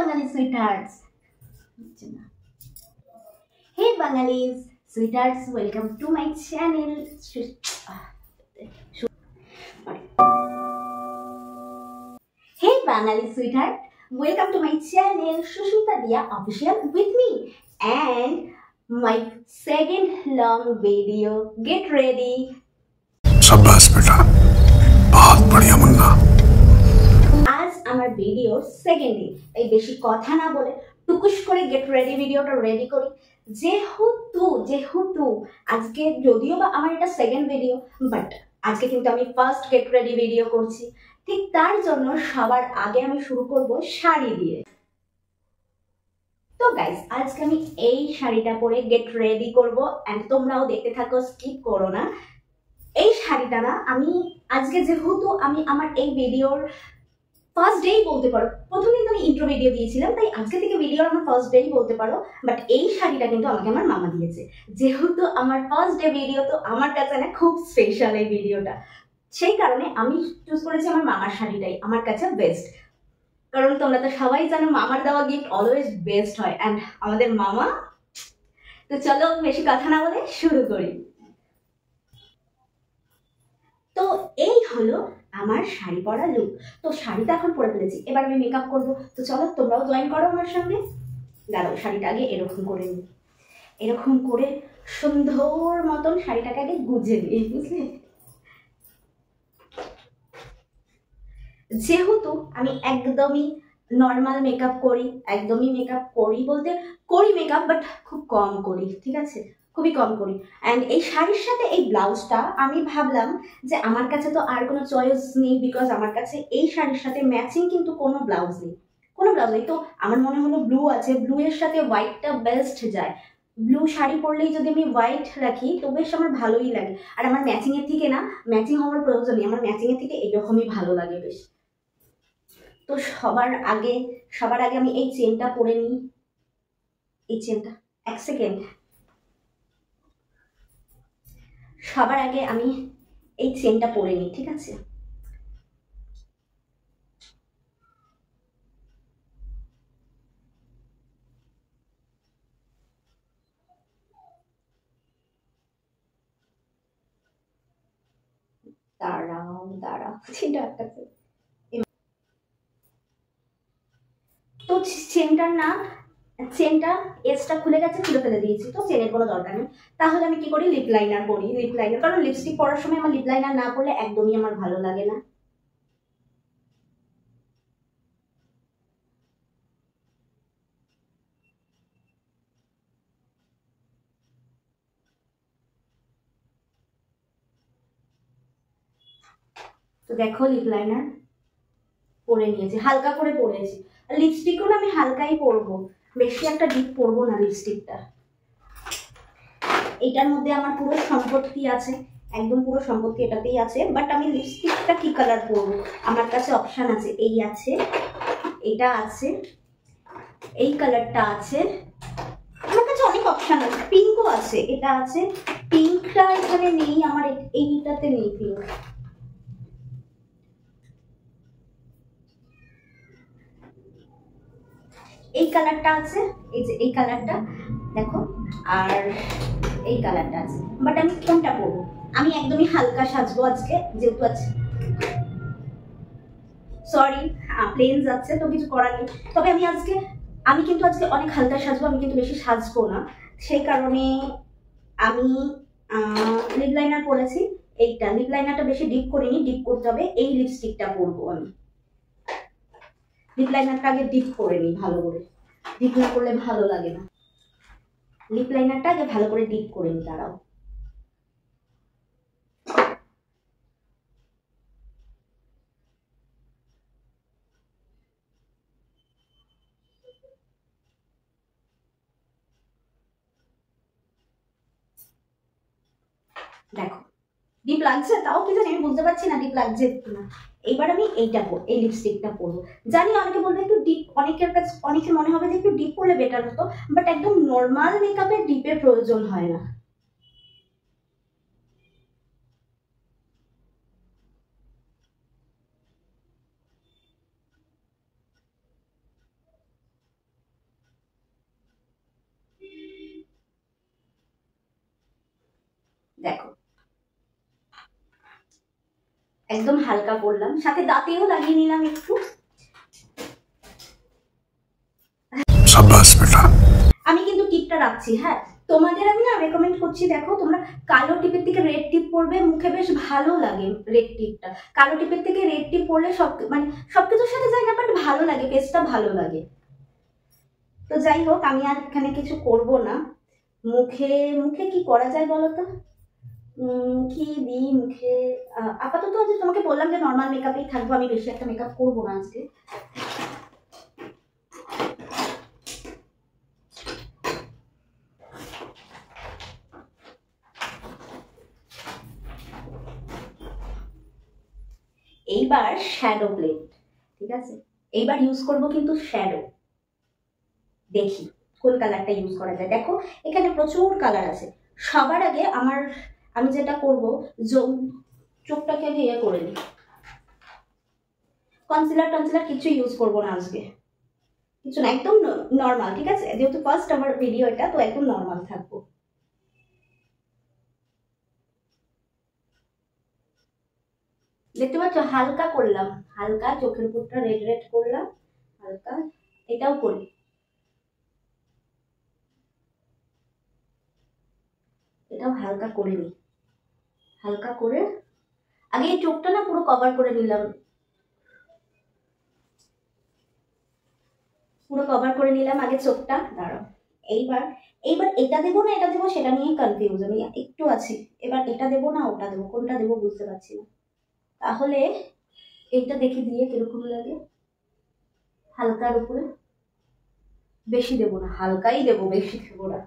Bengali sweethearts. Hey Bengalis sweethearts, welcome to my channel. Hey Bengali sweetheart, welcome to my channel Shushmita Dia Official with me and my second long video. Get ready. शाबाश बेटा, बहुत बढ़िया मुन्ना। आज আমার ভিডিওর second day, এই বেশি কথা না বলে টুকুস করে গেট রেডি ভিডিওটা রেডি করি। যেহেতু আজকে যদিও বা আমার এটা সেকেন্ড ভিডিও, বাট আজকে কিন্তু আমি ফার্স্ট গেট রেডি ভিডিও করছি। ঠিক তার জন্য সবার আগে আমি শুরু করব শাড়ি দিয়ে। তো গাইস, আজকে আমি এই শাড়িটা পরে গেট রেডি করব এন্ড তোমরাও দেখতে থাকো, স্কিপ করো না। এই শাড়িটা না, আমি আজকে যেহেতু আমি আমার এই ভিডিওর ফার্স্ট ডেই বলতে পারো, প্রথম দিন আমি ইন্ট্রো ভিডিও দিয়েছিলাম, তাই আজকে থেকে ভিডিওর আমার ফার্স্ট ডেই বলতে পারো। বাট এই শাড়িটা কিন্তু আমাকে আমার মামা দিয়েছে, যেহেতু আমার ফার্স্ট ডে ভিডিও, তো আমার কাছে না খুব স্পেশাল এই ভিডিওটা। সেই কারণে আমি চুজ করেছি আমার মামার শাড়িটাই আমার কাছে বেস্ট। কারণ তোমরা তো সবাই জানো মামার দেওয়া গিফট অলওয়েজ বেস্ট হয়, অ্যান্ড আমাদের মামা। তো চলো বেশি কথা না বলে শুরু করি। তো এই হলো আমার শাড়ি পরা লুক। তো শাড়িটা এখন পরে ফেলেছি, এবার আমি মেকআপ করবো। তো চলো তোমরাও জয়েন করো আমার সঙ্গে। দাঁড়াও, শাড়িটা আগে এরকম করে নিই, এরকম করে সুন্দর মতন শাড়িটাকে আগে গুজে নিই, বুঝলে। যেহেতু আমি একদমই নর্মাল মেকআপ করি, একদমই মেকআপ করি বলতে করি মেকআপ, বাট খুব কম করি, ঠিক আছে, খুবই কম করি। অ্যান্ড এই শাড়ির সাথে এই ব্লাউজটা আমি ভাবলাম যে আমার কাছে তো আর কোনো চয়েস নেই, বিকজ আমার কাছে এই শাড়ির সাথে ম্যাচিং কিন্তু কোনো ব্লাউজ নেই, কোনো ব্লাউজ নেই। তো আমার মনে হলো ব্লু আছে, ব্লু এর সাথে হোয়াইটটা বেস্ট যায়। ব্লু শাড়ি পরলেই যদি আমি হোয়াইট রাখি তো বেশ আমার ভালোই লাগে। আর আমার ম্যাচিংয়ের থেকে না, ম্যাচিং হওয়ার প্রয়োজন নেই, আমার ম্যাচিংয়ের থেকে এরকমই ভালো লাগে বেশ। তো সবার আগে আমি এই চেনটা পরে নিই। এই চেনটা, এক সেকেন্ড, সবার আগে আমি এই চেনটা পরে নিই, ঠিক আছে। দাঁড়াও চেনটা আটকাচ্ছে। তো চেনটা এসটা খুলে গেছে, খুলে ফেলে দিয়েছি, তো চেনের কোনো দরকার নেই। তাহলে আমি কি করি, লিপ লাইনার পরি। লিপ লাইনার, কারণ লিপস্টিক পরার সময় আমার লিপ লাইনার না পরলে একদমই আমার ভালো লাগে না। তো দেখো লিপ লাইনার পরে নিয়েছি, হালকা করে পরেছি। আর লিপস্টিকও না আমি হালকাই পরবো, বেশি একটা ডিপ পরবো না লিপস্টিকটা। এটার মধ্যে আমার পুরো সম্পত্তি আছে, একদম পুরো সম্পত্তি এটাতেই আছে। বাট আমি লিপস্টিকটা কি কালার পরবো, আমার কাছে অপশান আছে, এই আছে, এটা আছে, এই কালারটা আছে, আমার কাছে অনেক অপশান আছে। পিঙ্কও আছে, এটা আছে, পিঙ্কটা এখানে নেই আমার, এইটাতে নেই পিঙ্ক। এই কালারটা আছে, এই যে এই কালারটা দেখো, আর এই কালারটা আছে। বাট আমি কোনটা পরবো, আমি একদমই হালকা সাজবো আজকে, যেহেতু আছে, সরি প্লেন যাচ্ছে তো কিছু করার নেই। তবে আমি কিন্তু আজকে অনেক হালকা সাজবো, আমি কিন্তু বেশি সাজবো না। সেই কারণে আমি লিপ লাইনার পরেছি। এইটা লিপ লাইনারটা বেশি ডিপ করিনি, ডিপ করতে হবে। এই লিপস্টিকটা পরবো আমি, লিপ লাইনারটা আগে ডিপ করে নিই ভালো করে, ডিপ না করলে ভালো লাগে না। লিপ লাইনারটা আগে ভালো করে ডিপ করে নিই, দাঁড়াও। দেখো ডিপ লাগছে, তাও কি জানি আমি বুঝতে পারছি না ডিপ লাগছে না। এইবার আমি এই লিপস্টিকটা পরবো। জানি অনেকে বলবে একটু ডিপ, অনেকের মনে হবে যে একটু ডিপ করলে বেটার হতো, বাট একদম নর্মাল মেকআপে ডিপের প্রয়োজন হয় না। একদম হালকা করলাম, সাথে দাঁতেও লাগিয়ে নিলাম একটু। शाबाश बेटा। আমি কিন্তু টিপটা রাখছি, হ্যাঁ তোমাদের আমি না রেকমেন্ড করছি, দেখো তোমরা কালো টিপের থেকে রেড টিপ পরবে, মুখে বেশ ভালো লাগে রেড টিপটা। কালো টিপের থেকে রেড টিপ পরলে সবকিছুর সাথে যায় না, বাট ভালো লাগে, ফেসটা ভালো লাগে। তো যাই হোক, আমি আর এখানে কিছু করব না। মুখে মুখে কি করা যায় বলো তো? কি দিই মুখে? আপাতত আজ তোমাকে বললাম যে নর্মাল মেকআপেই থাকবো, আমি বেশি একটা মেকআপ করবো না আজকে। এইবার শ্যাডো প্লেট, ঠিক আছে, এইবার ইউজ করব কিন্তু শ্যাডো। দেখি কোন কালারটা ইউজ করা যায়। দেখো এখানে প্রচুর কালার আছে। সবার আগে আমি যেটা করব, চোখটাকে আগে ইয়ে করে নিই। কনসিলার কিছু ইউজ করবো না আজকে, কিছু না, একদম নর্মাল, ঠিক আছে, যেহেতু ফার্স্ট আমার ভিডিও এটা, তো একদম নর্মাল থাকবো। দেখতে পাচ্ছ হালকা করলাম, হালকা চোখের উপরটা রেড রেড করলাম হালকা, এটাও করি। এটাও হালকা করে নিই, হালকা করে আগে এই চোখটা না পুরো কভার করে নিলাম, পুরো কভার করে নিলাম আগে চোখটা। দাঁড়াও, এইবার এটা দেবো না এটা দেবো সেটা নিয়ে কনফিউজ আমি একটু আছি। এবার এটা দেবো না ওটা দেবো, কোনটা দেবো বুঝতে পারছি না। তাহলে এইটা দেখি দিয়ে কিরকম লাগে। হালকার উপরে, বেশি দেবো না, হালকাই দেবো, বেশি দেবো না।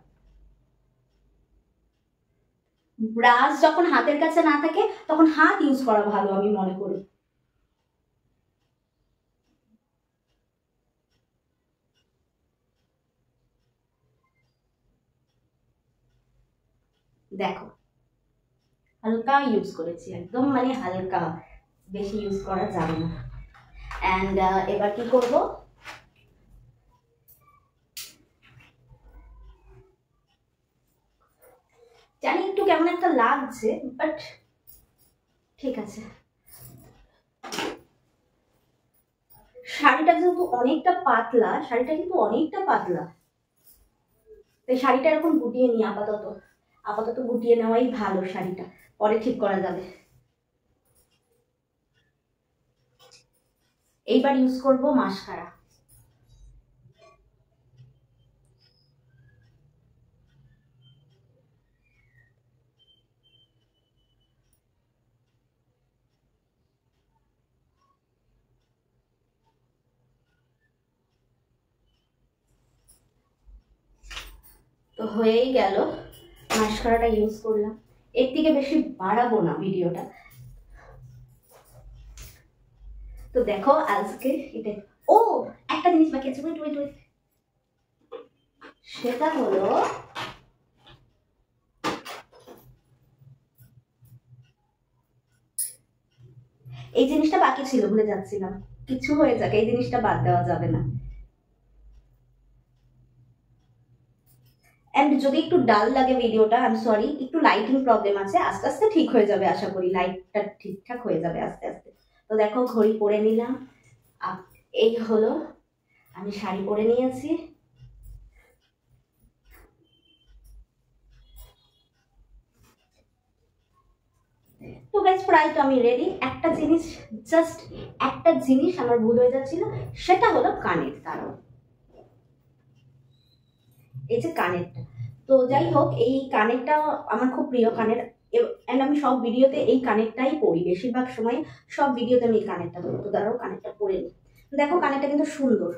ব্রাশ যখন হাতের কাছে না থাকে তখন হাত ইউজ করা ভালো আমি মনে করি। দেখো হালকা ইউজ করেছি, একদম মানে হালকা, বেশি ইউজ করা যাবে না। অ্যান্ড এবার কি করব, জানি একটু কেমন একটা লাগছে, বাট ঠিক আছে। শাড়িটা যেহেতু অনেকটা পাতলা, শাড়িটা কিন্তু অনেকটা পাতলা, তাই শাড়িটা এরকম গুটিয়ে নিই। আপাতত গুটিয়ে নেওয়াই ভালো, শাড়িটা পরে ঠিক করা যাবে। এইবার ইউজ করব মাস্কারা। তো হয়েই গেল, মাস্কারাটা ইউজ করলাম। এর থেকে বেশি বাড়াবো না ভিডিওটা। তো দেখো আজকে এটা, ও একটা জিনিস বাকি আছে, ওয়েট, সেটা হলো এই জিনিসটা বাকি ছিল, ভুলে যাচ্ছিলাম। কিছু হয়ে যাক, এই জিনিসটা বাদ দেওয়া যাবে না। এন্ড যদি একটু ডাল লাগে ভিডিওটা, আই এম সরি, একটু লাইটিং প্রবলেম আছে, আস্তে আস্তে ঠিক হয়ে যাবে, আশা করি লাইটটা ঠিকঠাক হয়ে যাবে আস্তে আস্তে। তো দেখো ঘড়ি পরে নিলাম, এই হলো, আমি শাড়ি পরে নিয়েছি। তো গাইস প্রায় তো আমি রেডি। একটা জিনিস আমার ভুল হয়ে যাচ্ছিল, সেটা হলো কানের। কারণ এই যে কানেরটা, তো যাই হোক, এই কানেরটা আমার খুব প্রিয় কানের, এন্ড আমি সব ভিডিওতে এই কানেরটাই পরি, বেশিরভাগ সময় সব ভিডিওতে আমি এই কানেরটা পরি। তো দাঁড়াও কানেরটা পরে নিই। দেখো কানেরটা কিন্তু সুন্দর।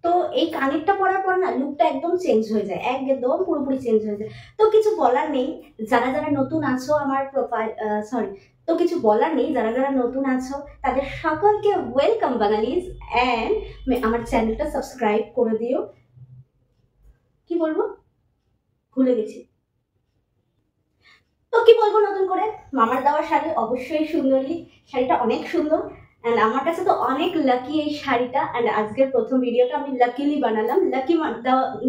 তো এই কানেরটা পরার পর না লুকটা একদম চেঞ্জ হয়ে যায়, একদম পুরোপুরি চেঞ্জ হয়ে যায়। তো কিছু বলার নেই, যারা যারা নতুন আছো আমার প্রোফাইল, তো কিছু বলার নেই, যারা যারা নতুন আছো তাদের সকলকে ওয়েলকাম বাঙালিজ, অ্যান্ড আমার চ্যানেলটা সাবস্ক্রাইব করে দিও। কি বলবো ভুলে গেছি, কি বলবো নতুন করে, মামার দেওয়া শাড়ি অবশ্যই সুন্দরী, শাড়িটা অনেক সুন্দর অ্যান্ড আমার কাছে তো অনেক লাকি এই শাড়িটা। অ্যান্ড আজকের প্রথম ভিডিওটা আমি লাকিলি বানালাম,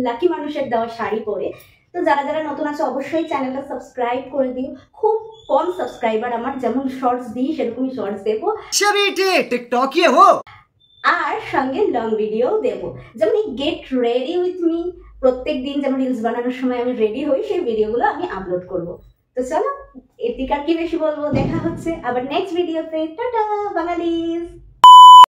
লাকি মানুষের দেওয়া শাড়ি পরে। তো যারা যারা নতুন আছে অবশ্যই চ্যানেলটা সাবস্ক্রাইব করে দিও। খুব কম সাবস্ক্রাইবার আমার, যেমন শর্টস দিই সেরকমই শর্টস দেবো, টিকটকিয়ে হো, আর সঙ্গে লং ভিডিও দেবো। যেমন গেট রেডি উইথ মি, প্রত্যেক দিন যেমন রিলস বানানোর সময় আমি রেডি হই, সেই ভিডিওগুলো আমি আপলোড করব। তো চলো, এদিকার কি বেশি বলবো, দেখা হচ্ছে আবার নেক্সট ভিডিওতে। টাটা বাঙালিজ।